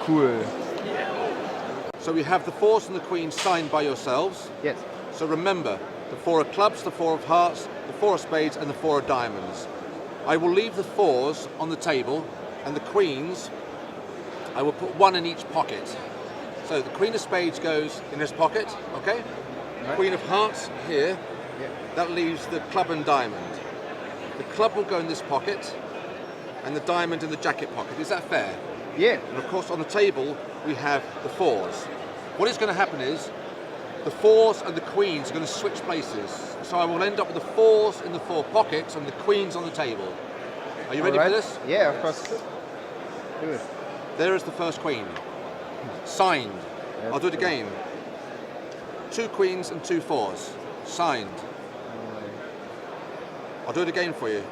Cool. So we have the fours and the queens signed by yourselves. Yes. So remember, the four of clubs, the four of hearts, the four of spades, and the four of diamonds. I will leave the fours on the table, and the queens, I will put one in each pocket. So the queen of spades goes in this pocket, okay? Right. Queen of hearts here. Yeah. That leaves the club and diamond. The club will go in this pocket, and the diamond in the jacket pocket. Is that fair? Yeah. And of course, on the table, we have the fours. What is going to happen is, the fours and the queens are going to switch places. So I will end up with the fours in the four pockets and the queens on the table. Are you ready for this? Yeah, of course. Do it. There is the first queen. Signed. Yes. I'll do it again. 2 queens and 2 fours. Signed. I'll do it again for you.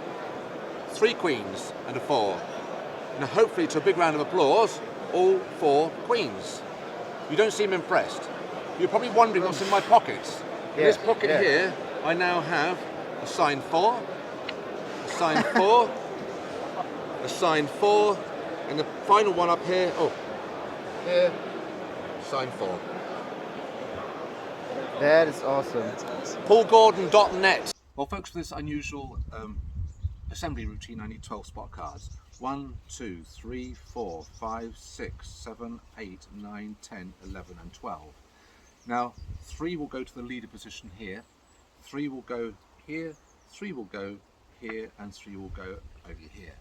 3 queens and a 4. Now hopefully, to a big round of applause, all 4 queens. You don't seem impressed. You're probably wondering what's in my pockets. In this pocket here, I now have a signed 4, a signed 4, a signed 4, and the final one up here, here, signed 4. That is awesome. PaulGordon.net. Well, folks, for this unusual assembly routine, I need 12 spot cards. 1, 2, 3, 4, 5, 6, 7, 8, 9, 10, 11, and 12. Now, 3 will go to the leader position here, 3 will go here, 3 will go here, and 3 will go over here.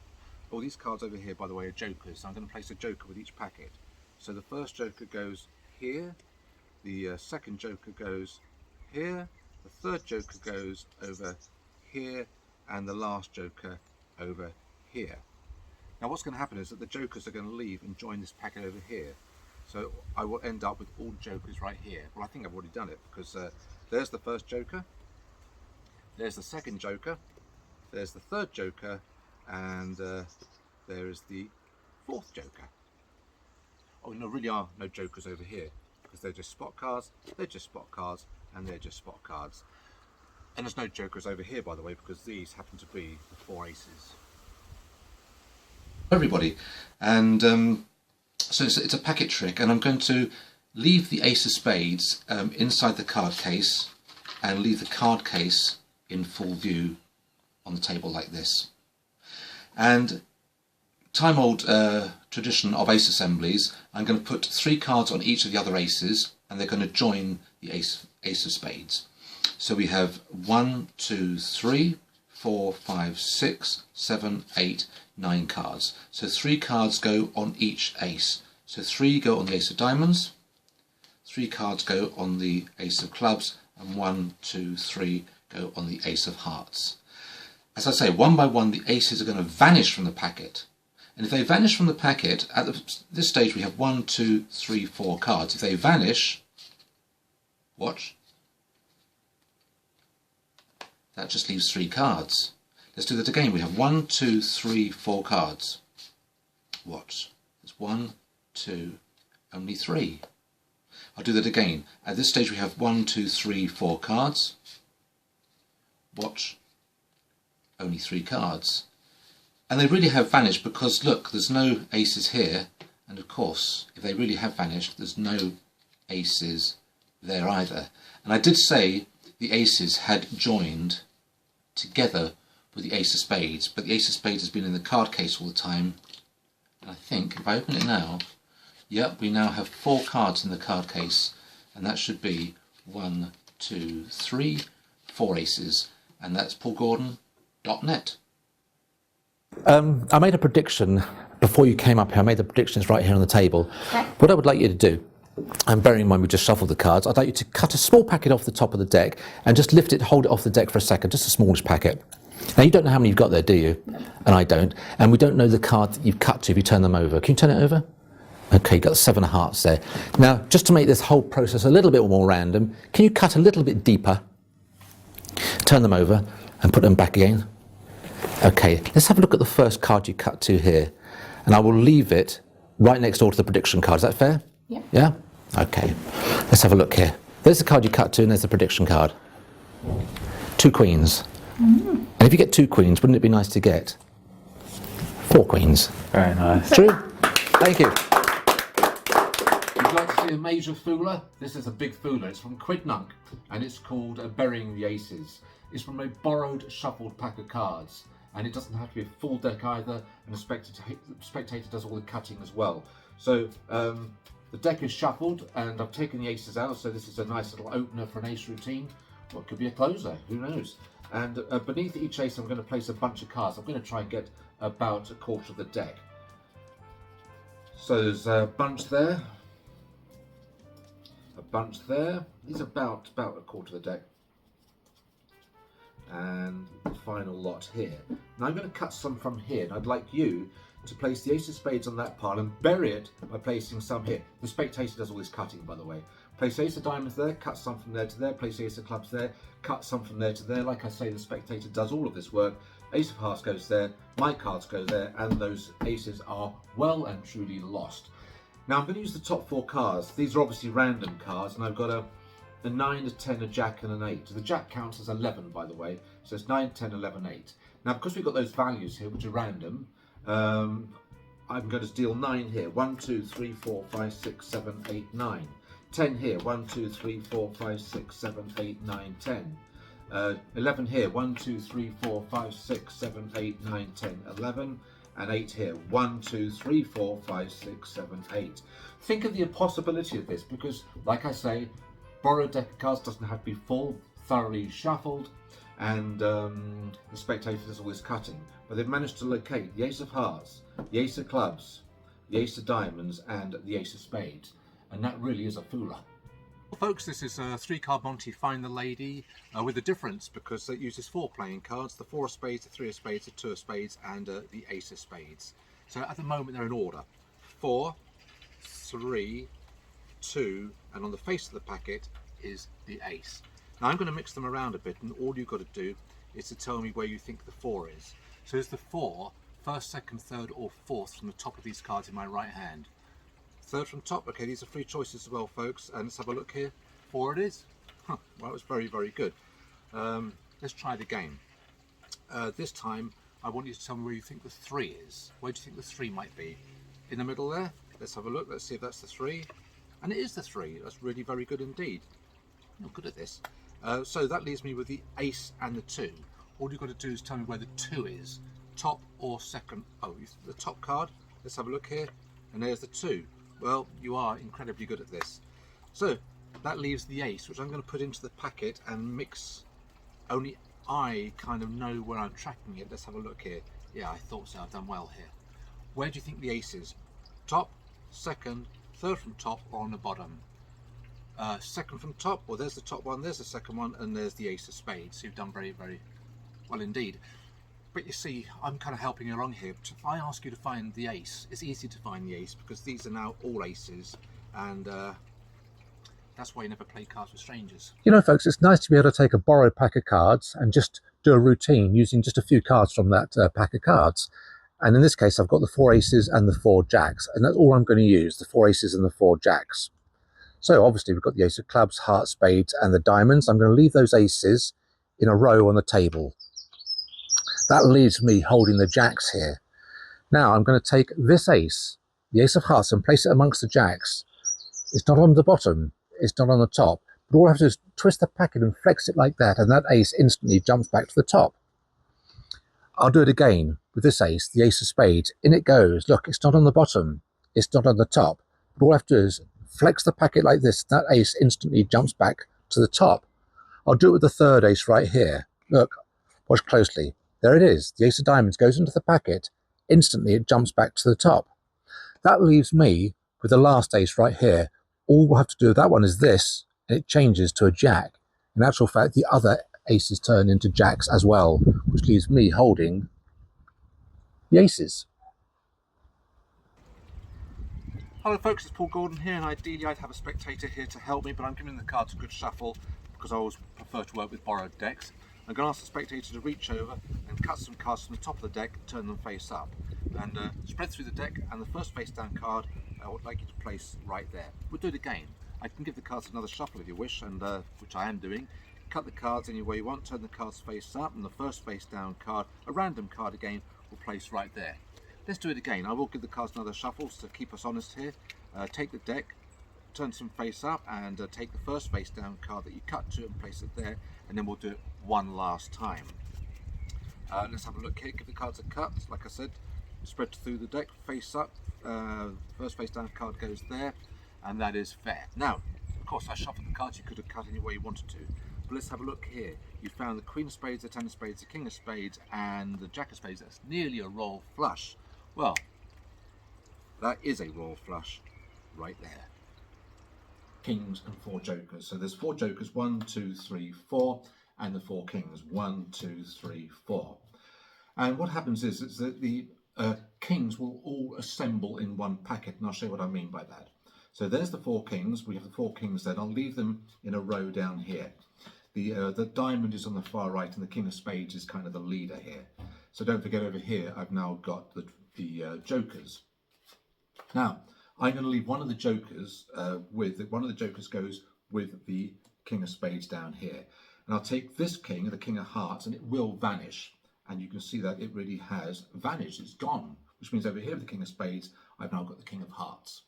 All these cards over here, by the way, are jokers, so I'm going to place a joker with each packet. So the first joker goes here, the second joker goes here, the third joker goes over here, and the last joker over here. Now what's going to happen is that the jokers are going to leave and join this packet over here. So I will end up with all jokers right here. Well, I think I've already done it, because there's the first joker, there's the second joker, there's the third joker, and there is the fourth joker. Oh, no, really are no jokers over here, because they're just spot cards, they're just spot cards, and they're just spot cards. And there's no jokers over here, by the way, because these happen to be the 4 aces. Everybody, and so it's a packet trick, and I'm going to leave the ace of spades inside the card case and leave the card case in full view on the table like this. And time-old tradition of ace assemblies, I'm going to put 3 cards on each of the other aces, and they're going to join the ace of spades. So we have 1, 2, 3, 4, 5, 6, 7, 8, 9 cards. So 3 cards go on each ace. So 3 go on the ace of diamonds, 3 cards go on the ace of clubs, and 1, 2, 3 go on the ace of hearts. As I say, one by one the aces are going to vanish from the packet. And if they vanish from the packet, at this stage we have 1, 2, 3, 4 cards. If they vanish, watch, that just leaves 3 cards. Let's do that again. We have 1, 2, 3, 4 cards. Watch. There's 1, 2, only 3. I'll do that again. At this stage we have 1, 2, 3, 4 cards. Watch. Only 3 cards. And they really have vanished because, look, there's no aces here. And of course, if they really have vanished, there's no aces there either. And I did say the aces had joined together with the ace of spades, but the ace of spades has been in the card case all the time. And I think if I open it now, yep, we now have 4 cards in the card case, and that should be 1, 2, 3, 4 aces, and that's PaulGordon.net. I made a prediction before you came up here. I made the predictions right here on the table. Okay. What I would like you to do, and bearing in mind we just shuffled the cards, I'd like you to cut a small packet off the top of the deck and just lift it, hold it off the deck for a second, just a smallish packet. Now you don't know how many you've got there, do you? No. And I don't. And we don't know the card that you've cut to if you turn them over. Can you turn it over? Okay, you've got 7 of hearts there. Now, just to make this whole process a little bit more random, can you cut a little bit deeper, turn them over, and put them back again? Okay, let's have a look at the first card you cut to here. And I will leave it right next door to the prediction card. Is that fair? Yeah. Yeah? Okay. Let's have a look here. There's the card you cut to, and there's the prediction card. 2 queens. And if you get 2 queens, wouldn't it be nice to get 4 queens? Very nice. True? Thank you. you like to see a major fooler? This is a big fooler. It's from Quidnunc and it's called Burying the Aces. It's from a borrowed, shuffled pack of cards, and it doesn't have to be a full deck either, and the Spectator does all the cutting as well. So the deck is shuffled and I've taken the aces out, so this is a nice little opener for an ace routine. Well, it could be a closer, who knows? And beneath each ace I'm going to place a bunch of cards. I'm going to try and get about a quarter of the deck. So there's a bunch there, a bunch there. These are about a quarter of the deck. And the final lot here. Now I'm going to cut some from here, and I'd like you to place the ace of spades on that pile and bury it by placing some here. The Spectator does all this cutting, by the way. Place ace of diamonds there, cut some from there to there, place ace of clubs there, cut some from there to there. Like I say, the Spectator does all of this work. Ace of hearts goes there, my cards go there, and those aces are well and truly lost. Now I'm going to use the top 4 cards. These are obviously random cards, and I've got a 9, a 10, a jack and an 8. The jack counts as 11, by the way, so it's 9, 10, 11, 8. Now because we've got those values here, which are random, I'm going to deal 9 here. 1, 2, 3, 4, 5, 6, 7, 8, 9. 10 here. 1, 2, 3, 4, 5, 6, 7, 8, 9, 10. 11 here. 1, 2, 3, 4, 5, 6, 7, 8, 9, 10, 11. And 8 here. 1, 2, 3, 4, 5, 6, 7, 8. Think of the possibility of this, because, like I say, borrowed deck of cards doesn't have to be full, thoroughly shuffled, and the Spectator does all this cutting. But they've managed to locate the ace of hearts, the ace of clubs, the ace of diamonds, and the ace of spades. And that really is a fooler. Well, folks, this is a 3-card Monty Find the Lady with a difference, because it uses 4 playing cards: the 4 of spades, the 3 of spades, the 2 of spades, and the ace of spades. So at the moment they're in order: 4, 3, 2, and on the face of the packet is the ace. Now I'm going to mix them around a bit, and all you've got to do is to tell me where you think the 4 is. So is the 4 first, second, third, or fourth from the top of these cards in my right hand? Third from top. Okay, these are 3 choices as well, folks, and let's have a look here. 4 it is. Well, it was very, very good. Let's try the game. This time I want you to tell me where you think the 3 is. Where do you think the 3 might be? In the middle there? Let's have a look. Let's see if that's the 3. And it is the 3. That's really very good indeed. You're good at this. So that leaves me with the ace and the 2. All you've got to do is tell me where the 2 is, top or second. Oh, the top card. Let's have a look here, and there's the 2. Well, you are incredibly good at this. So that leaves the ace, which I'm going to put into the packet and mix. Only I kind of know where I'm tracking it. Let's have a look here. Yeah, I thought so. I've done well here. Where do you think the ace is? Top, second, third from top, or on the bottom? Second from top. Well, there's the top one, there's the second one, and there's the ace of spades. So you've done very, very well indeed. But you see, I'm kind of helping you along here. But if I ask you to find the ace, it's easy to find the ace because these are now all aces, and that's why you never play cards with strangers. You know, folks, it's nice to be able to take a borrowed pack of cards and just do a routine using just a few cards from that pack of cards. And in this case, I've got the 4 aces and the 4 jacks, and that's all I'm going to use, the 4 aces and the 4 jacks. So obviously we've got the ace of clubs, hearts, spades, and the diamonds. I'm going to leave those aces in a row on the table. That leaves me holding the jacks here. Now I'm going to take this ace, the ace of hearts, and place it amongst the jacks. It's not on the bottom, it's not on the top, but all I have to do is twist the packet and flex it like that, and that ace instantly jumps back to the top. I'll do it again with this ace, the ace of spades. In it goes. Look, it's not on the bottom, it's not on the top, but all I have to do is flex the packet like this, that ace instantly jumps back to the top. I'll do it with the 3rd ace right here. Look, watch closely. There it is. The ace of diamonds goes into the packet. Instantly, it jumps back to the top. That leaves me with the last ace right here. All we'll have to do with that one is this, and it changes to a jack. In actual fact, the other aces turn into jacks as well, which leaves me holding the aces. Hello folks, it's Paul Gordon here, and ideally I'd have a Spectator here to help me, but I'm giving the cards a good shuffle because I always prefer to work with borrowed decks. I'm going to ask the Spectator to reach over and cut some cards from the top of the deck and turn them face up, and spread through the deck, and the first face down card I would like you to place right there. We'll do it again. I can give the cards another shuffle if you wish, and which I am doing. Cut the cards any way you want, turn the cards face up, and the first face down card, a random card again, will place right there. Let's do it again. I will give the cards another shuffle to keep us honest here. Take the deck, turn some face up and take the first face down card that you cut to and place it there, and then we'll do it one last time. Let's have a look here. Give the cards a cut. Like I said, spread through the deck, face up. First face down card goes there, and that is fair. Now, of course, I shuffled the cards. You could have cut any way you wanted to. But let's have a look here. You found the Queen of Spades, the Ten of Spades, the King of Spades, and the Jack of Spades. That's nearly a royal flush. Well, that is a royal flush right there. Kings and 4 jokers. So there's 4 jokers, 1, 2, 3, 4, and the 4 kings, 1, 2, 3, 4. And what happens is that the kings will all assemble in one packet, and I'll show you what I mean by that. So there's the 4 kings. We have the 4 kings there. I'll leave them in a row down here. The diamond is on the far right, and the King of Spades is kind of the leader here. So don't forget, over here I've now got the jokers. Now I'm going to leave one of the jokers one of the jokers goes with the King of Spades down here, and I'll take this king, the King of Hearts, and it will vanish. And you can see that it really has vanished. It's gone, which means over here with the King of Spades, I've now got the King of Hearts.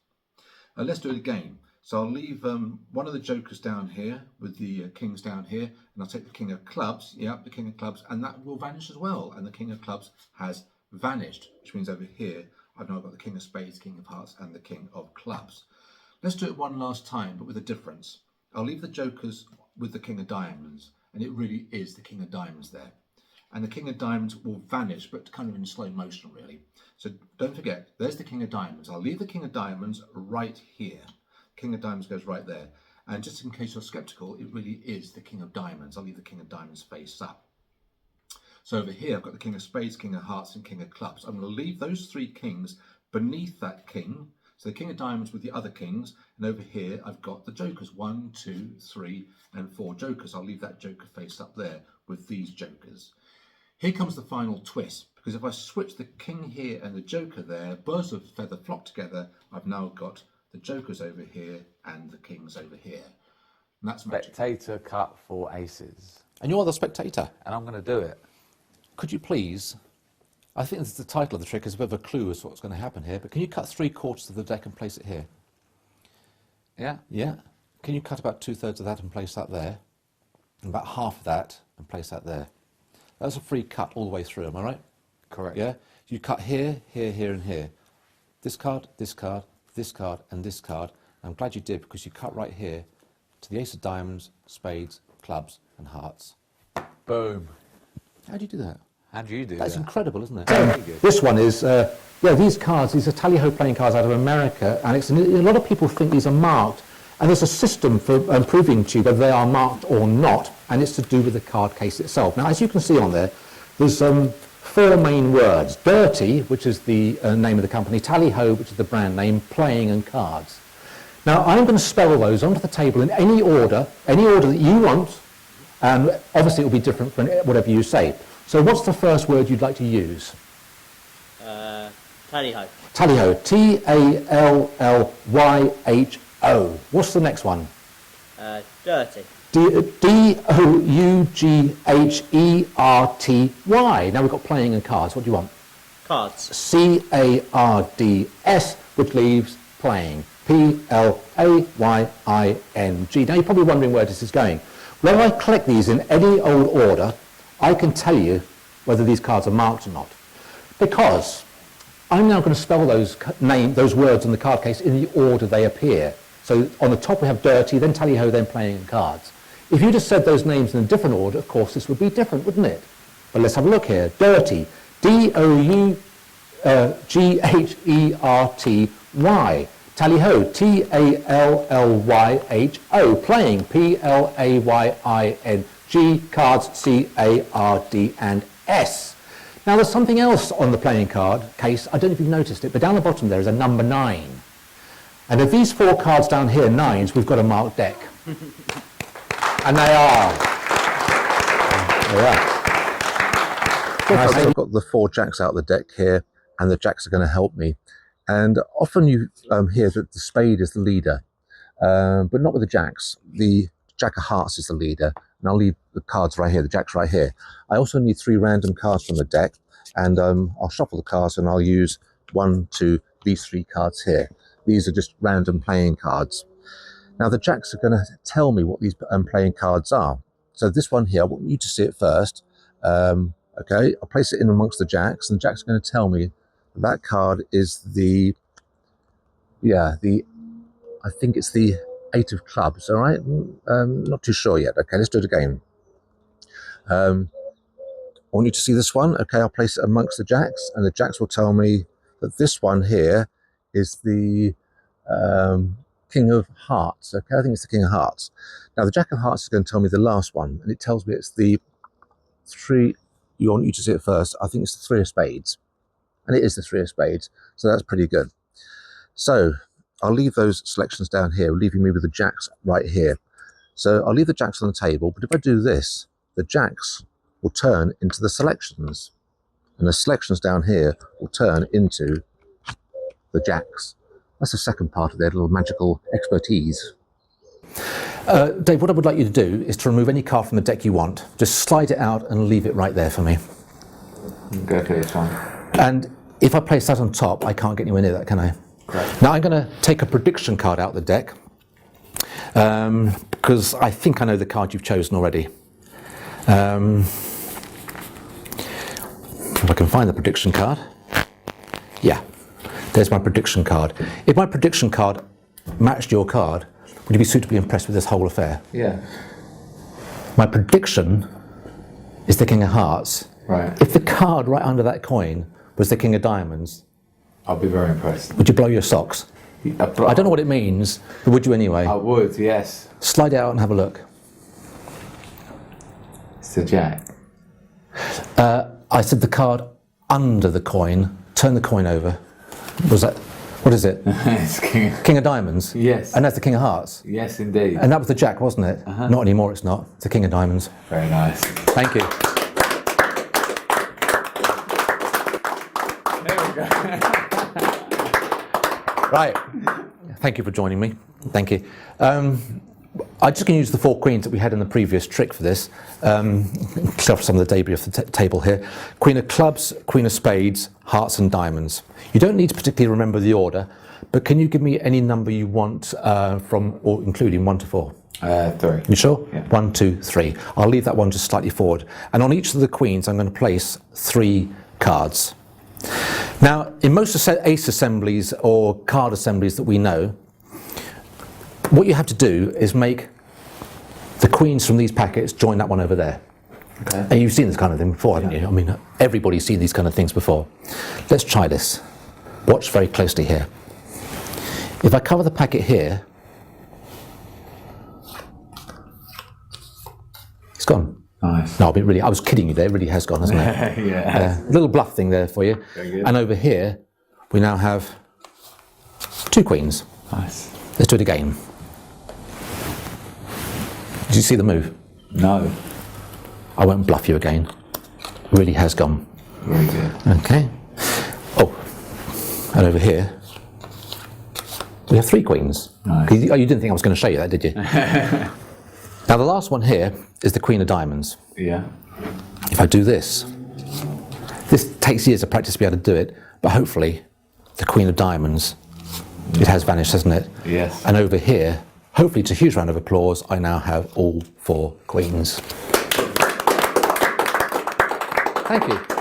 Let's do it again. So I'll leave one of the jokers down here with the kings down here, and I'll take the King of Clubs, yeah, the King of Clubs, and that will vanish as well. And the King of Clubs has vanished, which means over here I've now got the King of Spades, King of Hearts, and the King of Clubs. Let's do it one last time, but with a difference. I'll leave the jokers with the King of Diamonds, and it really is the King of Diamonds there. And the King of Diamonds will vanish, but kind of in slow motion, really. So don't forget, there's the King of Diamonds. I'll leave the King of Diamonds right here. King of Diamonds goes right there. And just in case you're skeptical, it really is the King of Diamonds. I'll leave the King of Diamonds face up. So over here, I've got the King of Spades, King of Hearts, and King of Clubs. I'm going to leave those 3 kings beneath that king. So the King of Diamonds with the other kings. And over here, I've got the jokers. 1, 2, 3, and 4 jokers. I'll leave that joker face up there with these jokers. Here comes the final twist, because if I switch the king here and the joker there, birds of a feather flock together, I've now got the jokers over here and the kings over here. And that's magic. Spectator cut 4 aces. And you're the spectator. And I'm going to do it. Could you please, I think this is the title of the trick, is a bit of a clue as to what's going to happen here, but can you cut 3/4 of the deck and place it here? Yeah? Yeah. Can you cut about 2/3 of that and place that there? And about half of that and place that there. That's a free cut all the way through, am I right? Correct. Yeah? You cut here, here, here, and here. This card, this card, this card, and this card. I'm glad you did, because you cut right here to the Ace of Diamonds, Spades, Clubs, and Hearts. Boom. How do you do that? How do you do That's that? incredible, isn't it? Very good. This one is, these cards, these are tally-ho playing cards out of America, and a lot of people think these are marked, and there's a system for proving to you whether they are marked or not, and it's to do with the card case itself. Now, as you can see on there, there's 4 main words: Dirty, which is the name of the company; Tally-ho, which is the brand name; Playing, and Cards. Now, I'm going to spell those onto the table in any order that you want, and obviously it will be different from whatever you say. So what's the first word you'd like to use? Tally-ho. Tally-ho. T-A-L-L-Y-H-O. What's the next one? Dirty. D-O-U-G-H-E-R-T-Y. Now we've got Playing and Cards. What do you want? Cards. C-A-R-D-S, which leaves Playing. P-L-A-Y-I-N-G. Now you're probably wondering where this is going. When I collect these in any old order, I can tell you whether these cards are marked or not, because I'm now going to spell those words on the card case in the order they appear. So on the top we have Dirty, then Tally-ho, then Playing and Cards. If you just said those names in a different order, of course this would be different, wouldn't it? But let's have a look here. Dirty, D-O-U-G-H-E-R-T-Y. Tally-ho, T-A-L-L-Y-H-O. Playing, P-L-A-Y-I-N-G. Cards, C-A-R-D and S. Now there's something else on the playing card case. I don't know if you've noticed it, but down the bottom there is a number 9. And of these 4 cards down here, 9s, we've got a marked deck. And they are. They are. I've got the 4 jacks out of the deck here, and the jacks are going to help me. And often you hear that the spade is the leader, but not with the jacks. The Jack of Hearts is the leader, and I'll leave the cards right here, the jacks right here. I also need 3 random cards from the deck, and I'll shuffle the cards, and I'll use 1, 2, these 3 cards here. These are just random playing cards. Now the jacks are going to tell me what these playing cards are. So this one here, I want you to see it first. Okay, I'll place it in amongst the jacks, and the jacks are going to tell me that card is the, I think it's the 8 of clubs, all right? Not too sure yet. Okay, let's do it again. I want you to see this one. Okay, I'll place it amongst the jacks, and the jacks will tell me that this one here is the King of Hearts. Okay, I think it's the King of Hearts. Now the Jack of Hearts is going to tell me the last one, and it tells me it's the 3. You want you to see it first. I think it's the 3 of Spades, and it is the 3 of Spades. So that's pretty good. So I'll leave those selections down here, leaving me with the jacks right here. So I'll leave the jacks on the table, but if I do this, the jacks will turn into the selections, and the selections down here will turn into the jacks. That's the second part of their little magical expertise. Dave, what I would like you to do is to remove any card from the deck you want. Just slide it out and leave it right there for me. Go for this one. And if I place that on top, I can't get anywhere near that, can I? Correct. Now I'm going to take a prediction card out of the deck, because I think I know the card you've chosen already. If I can find the prediction card. Yeah, there's my prediction card. If my prediction card matched your card, would you be suitably impressed with this whole affair? Yeah. My prediction is the King of Hearts. Right. If the card right under that coin was the King of Diamonds, I'll be very impressed. would you blow your socks? I don't know what it means, but would you anyway? I would, yes. Slide it out and have a look. It's the Jack. I said the card under the coin. Turn the coin over. Was that? What is it? It's King. King of Diamonds? Yes. And that's the King of Hearts? Yes, indeed. And that was the Jack, wasn't it? Not anymore, it's not. It's the King of Diamonds. Very nice. Thank you. There we go. Right. Thank you for joining me. Thank you. I'm just going to use the 4 queens that we had in the previous trick for this. Clear off some of the debris off the table here. Queen of Clubs, Queen of Spades, Hearts and Diamonds. You don't need to particularly remember the order, but can you give me any number you want from, or including 1 to 4? 3. You sure? Yeah. 1, 2, 3. I'll leave that one just slightly forward. And on each of the queens, I'm going to place 3 cards. Now, in most ace assemblies or card assemblies that we know, what you have to do is make the queens from these packets join that one over there. Okay. And you've seen this kind of thing before, haven't you? I mean, everybody's seen these kind of things before. Let's try this. Watch very closely here. If I cover the packet here, it's gone. Nice. No, I was kidding you there. It really has gone, hasn't it? Yeah. A little bluff thing there for you. Very good. And over here, we now have 2 queens. Nice. Let's do it again. Did you see the move? No. I won't bluff you again. It really has gone. Very good. Okay. Oh, and over here, we have 3 queens. Nice. You didn't think I was going to show you that, did you? Now the last one here is the Queen of Diamonds. Yeah. If I do this takes years of practice to be able to do it, but hopefully the Queen of Diamonds, it has vanished, hasn't it? Yes. And over here, hopefully it's a huge round of applause, I now have all 4 queens. Thank you.